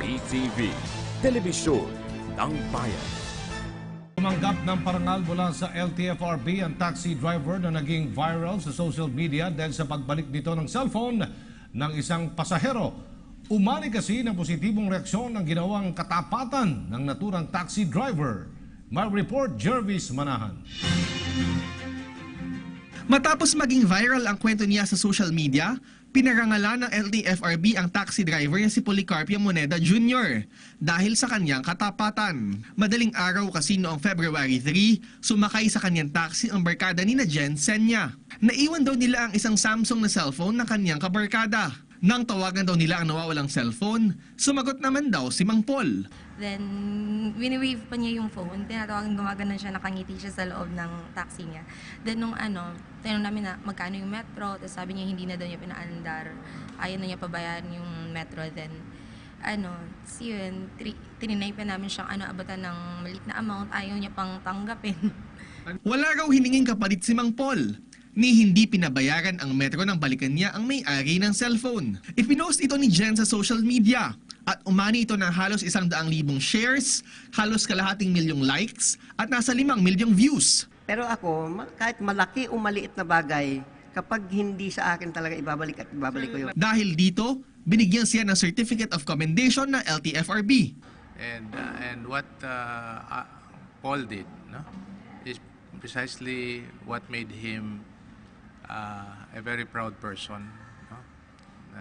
PTV, Telebisyon ng Bayan. Tumanggap ng parangal mula sa LTFRB ang taxi driver na naging viral sa social media dahil sa pagbalik nito ng cellphone ng isang pasahero. Umani kasi ng positibong reaksyon ng ginawang katapatan ng naturang taxi driver. May report Jervis Manahan. Matapos maging viral ang kwento niya sa social media, pinarangalan ng LTFRB ang taxi driver na si Policarpio Moneda Jr. dahil sa kanyang katapatan. Madaling araw kasi noong February 3, sumakay sa kanyang taxi ang barkada ni na Jen Senya. Naiwan daw nila ang isang Samsung na cellphone ng kanyang kabarkada. Nang tawagan daw nila ang nawawalang cellphone, sumagot naman daw si Mang Paul. Then, wini-wave pa niya yung phone. Tinatawagan, gumagana siya, nakangiti siya sa loob ng taxi niya. Then, tinanong namin na magkano yung metro. Tapos sabi niya, hindi na daw niya pinaandar. Ayaw na niya pabayaran yung metro. Then, yun, tininay pa namin siyang abatan ng maliit na amount. Ayaw niya pang tanggapin. Wala raw hiningin kapalit si Mang Paul, ni hindi pinabayaran ang metro nang balikan niya ang may-ari ng cellphone. Ipinost ito ni Jen sa social media at umani ito ng halos 100,000 shares, halos kalahating milyong likes at nasa 5 milyong views. Pero ako, kahit malaki o maliit na bagay, kapag hindi sa akin talaga ibabalik ko yun. Dahil dito, binigyan siya ng Certificate of Commendation ng LTFRB. And what Paul did, no, is precisely what made him a very proud person, no?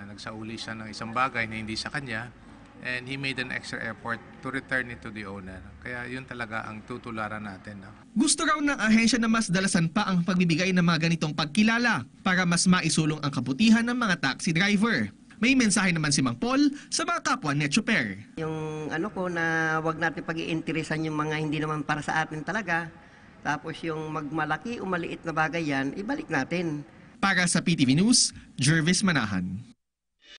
Nagsauli siya ng isang bagay na hindi sa kanya, and he made an extra effort to return it to the owner. Kaya yun talaga ang tutularan natin, no? Gusto raw ng ahensya na mas dalasan pa ang pagbibigay ng mga ganitong pagkilala para mas maisulong ang kabutihan ng mga taxi driver. May mensahe naman si Mang Paul sa mga kapwa Netchoper. Yung na wag natin pag-iinteresan yung mga hindi naman para sa atin talaga. Tapos yung magmalaki o maliit na bagay yan, ibalik natin. Para sa PTV News, Jervis Manahan.